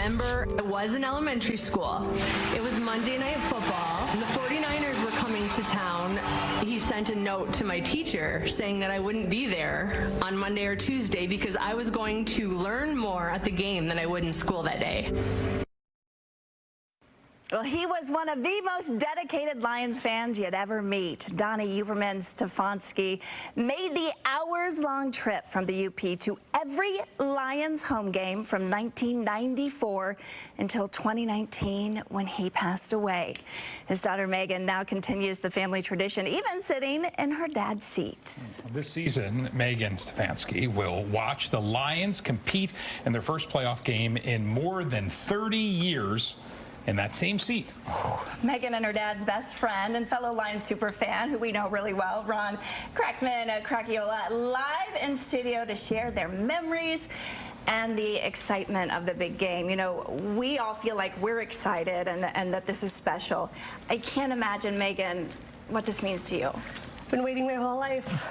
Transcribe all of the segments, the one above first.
remember I was in elementary school. It was Monday Night Football, and the 49ers were coming to town. He sent a note to my teacher saying that I wouldn't be there on Monday or Tuesday because I was going to learn more at the game than I would in school that day. Well, he was one of the most dedicated Lions fans you'd ever meet. Donnie Yooperman Stefanski made the hours-long trip from the UP to every Lions home game from 1994 until 2019 when he passed away. His daughter Megan now continues the family tradition, even sitting in her dad's seat. This season, Megan Stefanski will watch the Lions compete in their first playoff game in more than 30 years. In that same seat. Megan and her dad's best friend and fellow Lions superfan, who we know really well, Ron Cracchiola, live in studio to share their memories and the excitement of the big game. You know, we all feel like we're excited and that this is special. I can't imagine, Megan, what this means to you. Been waiting my whole life.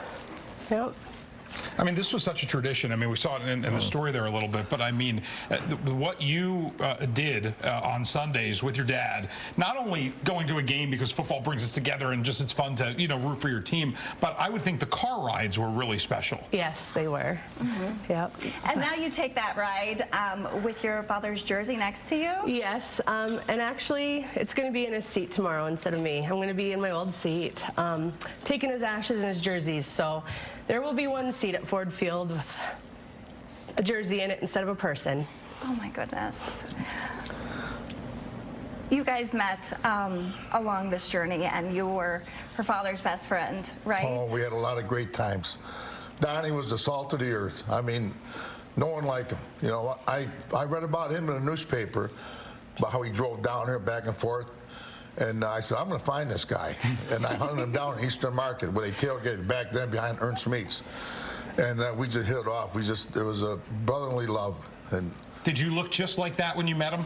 Yep. I mean, this was such a tradition. I mean, we saw it in the story there a little bit, but I mean, what you did on Sundays with your dad, not only going to a game because football brings us together and just it's fun to, you know, root for your team, but I would think the car rides were really special. Yes, they were. Yep. And now you take that ride with your father's jersey next to you? Yes, and actually, it's going to be in his seat tomorrow instead of me. I'm going to be in my old seat, taking his ashes and his jerseys, so there will be one seat at Ford Field with a jersey in it instead of a person. Oh my goodness. You guys met along this journey, and you were her father's best friend, right? Oh, we had a lot of great times. Donnie was the salt of the earth. I mean, no one like him. You know, I read about him in a newspaper, about how he drove down here back and forth. And I said, I'm going to find this guy. And I hunted him down in Eastern Market, where they tailgated back then behind Ernst Meats. And we just hit it off. It was a brotherly love. And did you look just like that when you met him?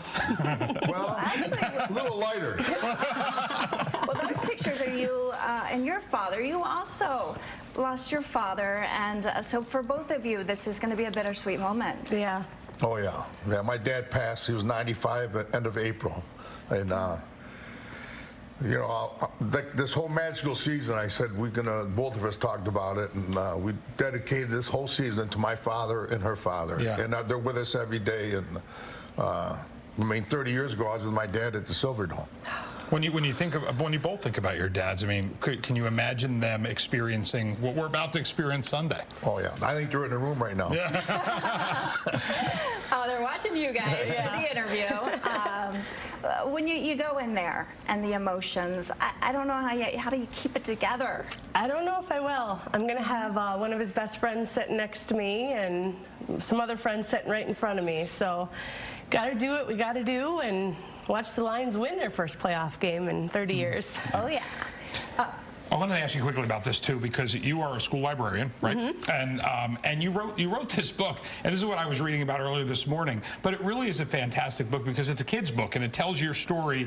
Well, actually, a little lighter. Well, those pictures are you and your father. You also lost your father. And so for both of you, this is going to be a bittersweet moment. Yeah. Oh, yeah. Yeah, my dad passed. He was 95 at the end of April. And you know, this whole magical season, I said both of us talked about it, and we dedicated this whole season to my father and her father. Yeah. And they're with us every day. And I mean, 30 years ago, I was with my dad at the Silverdome. When you both think about your dads, I mean, can you imagine them experiencing what we're about to experience Sunday? Oh yeah, I think they're in the room right now. Yeah. Oh, they're watching you guys for the interview. When you go in there and the emotions, I don't know how do you keep it together? I don't know if I will. I'm going to have one of his best friends sitting next to me and some other friends sitting right in front of me. So, got to do what we got to do and watch the Lions win their first playoff game in 30 years. Oh, yeah. I want to ask you quickly about this too, because you are a school librarian, right? And you wrote this book, and this is what I was reading about earlier this morning. But it really is a fantastic book because it's a kid's book, and it tells your story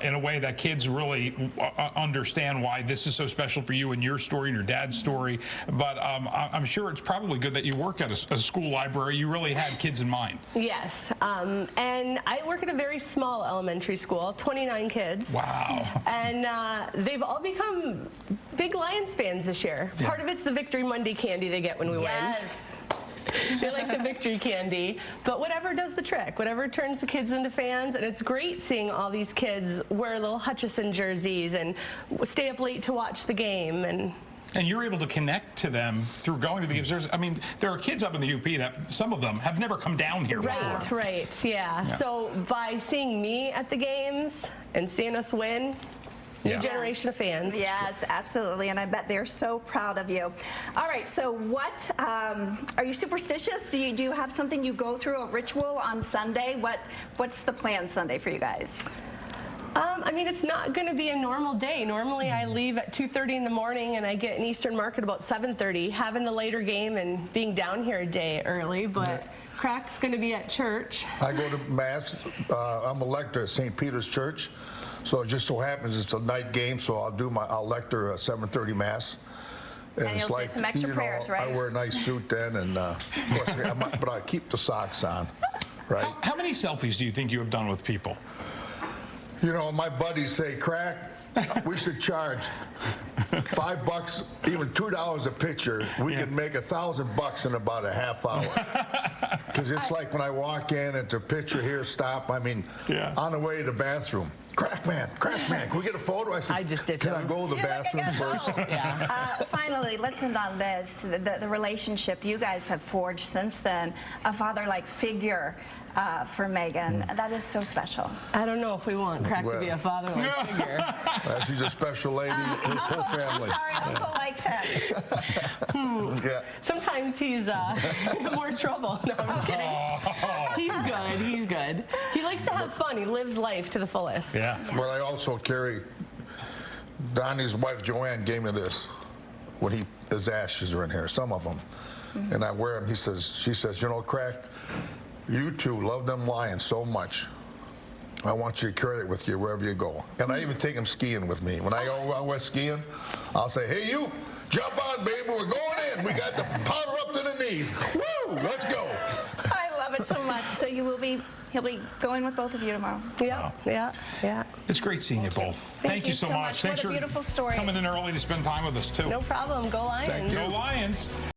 in a way that kids really understand why this is so special for you and your story and your dad's story. But I'm sure it's probably good that you work at a school library. You really had kids in mind. Yes, and I work at a very small elementary school, 29 kids. Wow. And they've all become big Lions fans this year. Yeah. Part of it's the Victory Monday candy they get when we win. Yes. They like the victory candy, but whatever does the trick, whatever turns the kids into fans, and it's great seeing all these kids wear little Hutchison jerseys and stay up late to watch the game. And you're able to connect to them through going to the games. I mean, there are kids up in the UP that some of them have never come down here before. Right, yeah. So by seeing me at the games and seeing us win, new generation of fans. Yes, absolutely, and I bet they're so proud of you. All right, so what, are you superstitious? Do you have something you go through, a ritual on Sunday? What's the plan Sunday for you guys? I mean, it's not going to be a normal day. Normally, I leave at 2:30 in the morning, and I get in Eastern Market about 7:30. Having the later game and being down here a day early, but Crack's going to be at church. I go to Mass. I'm a lector at St. Peter's Church. So it just so happens it's a night game, so I'll lecture a 7:30 Mass. And you'll say some extra prayers, right? I wear a nice suit then, and of course, but I keep the socks on. right? How many selfies do you think you have done with people? You know, my buddies say, Crack, we should charge $5, even $2 a picture. We could make $1,000 in about a half hour. Because it's like when I walk in, it's a picture here, stop. I mean, on the way to the bathroom, Crack man, can we get a photo? I said, I just did can I go to the bathroom first? Finally, let's end on this. The relationship you guys have forged since then, a father-like figure for Megan. That is so special. I don't know if we want Crack to be a father-like figure. She's a special lady, his whole family. I'm sorry, uncle-like family. Yeah. Sometimes he's more trouble. No, I'm just kidding. He's good. He likes to have fun. He lives life to the fullest. Yeah. But I also carry, Donnie's wife Joanne gave me this when his ashes are in here, some of them. And I wear them. She says, you know, Crack, you two love them lions so much. I want you to carry it with you wherever you go. And I even take them skiing with me. When I go out west skiing, I'll say, hey, you, jump on, baby, we're going in. We got the powder up to the knees. Woo, let's go. I love it so much. So he'll be going with both of you tomorrow. Yeah. It's great seeing you both. Thank you so much. Thanks What a beautiful story. for coming in early to spend time with us, too. No problem. Go Lions. Thank you. Go Lions.